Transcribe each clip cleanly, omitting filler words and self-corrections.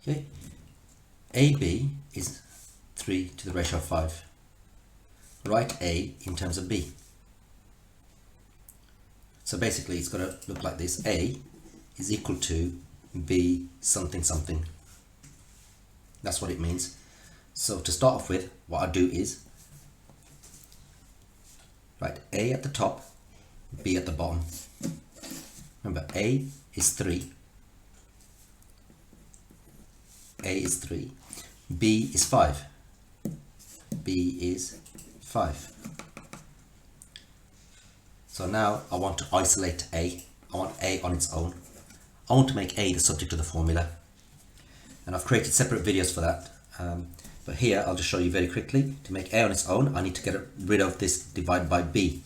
Okay, AB is 3 to the ratio of 5. Write A in terms of B. So basically it's got to look like this. A is equal to B something something. That's what it means. So to start off with, what I do is write A at the top, B at the bottom. Remember, A is 3. A is 3. B is 5. B is 5. So now I want to isolate A. I want A on its own. I want to make A the subject of the formula. And I've created separate videos for that. But here I'll just show you very quickly. To make A on its own, I need to get rid of this divided by B.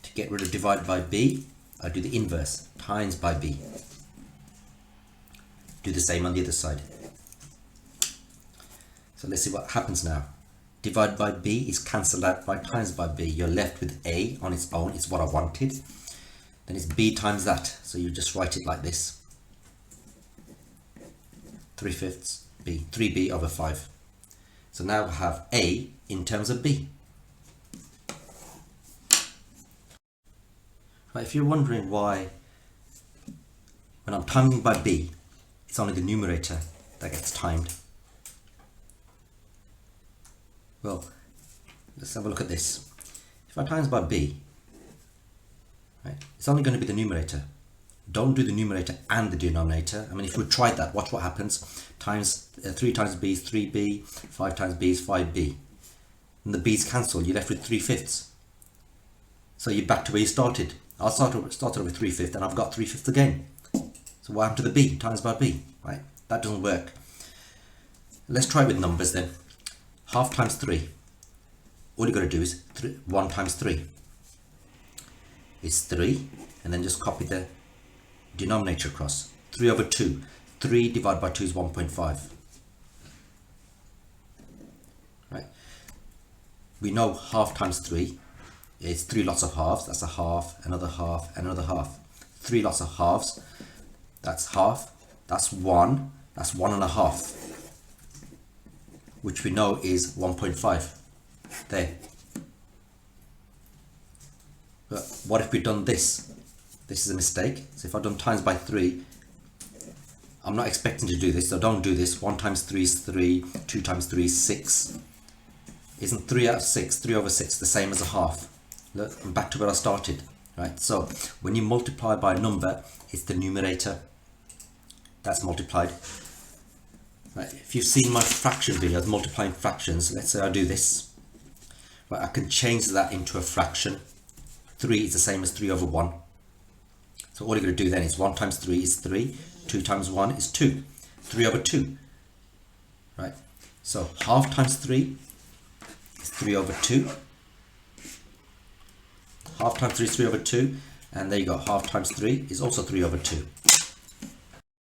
To get rid of divided by B, I do the inverse, times by B. Do the same on the other side. So let's see what happens now. Divided by B is cancelled out by times by B. You're left with A on its own, it's what I wanted. Then it's B times that. So you just write it like this. 3/5 B, 3B over 5. So now I have A in terms of B. Right, if you're wondering why, when I'm timing by B, it's only the numerator that gets timed. Well, let's have a look at this. If I times by B, right, it's only going to be the numerator. Don't do the numerator and the denominator. I mean, if we tried that, watch what happens. 3 times B is 3B, 5 times B is 5B. And the B's cancel, you're left with 3/5. So you're back to where you started. I started with 3/5 and I've got 3/5 again. So what happened to the B? Times by B, right? That doesn't work. Let's try with numbers then. Half times 3. All you got to do is 1 times 3. It's 3, and then just copy the denominator across. 3 over 2. 3 divided by 2 is 1.5. Right? We know half times 3 is 3 lots of halves. That's a half, another half, another half. 3 lots of halves. That's half. That's 1. That's 1.5. Which we know is 1.5. There. But what if we've done this? This is a mistake. So if I've done times by 3, I'm not expecting to do this, so don't do this. 1 times 3 is 3, 2 times 3 is 6. Isn't 3 out of 6, 3 over 6, the same as a half? Look, I'm back to where I started. Right, so when you multiply by a number, it's the numerator that's multiplied. Right, if you've seen my fraction videos, multiplying fractions, let's say I do this. Right, I can change that into a fraction. 3 is the same as 3 over 1. So all you're going to do then is 1 times 3 is 3, 2 times 1 is 2, 3 over 2. Right, so half times 3 is 3 over 2. Half times 3 is 3 over 2, and there you go, half times 3 is also 3 over 2.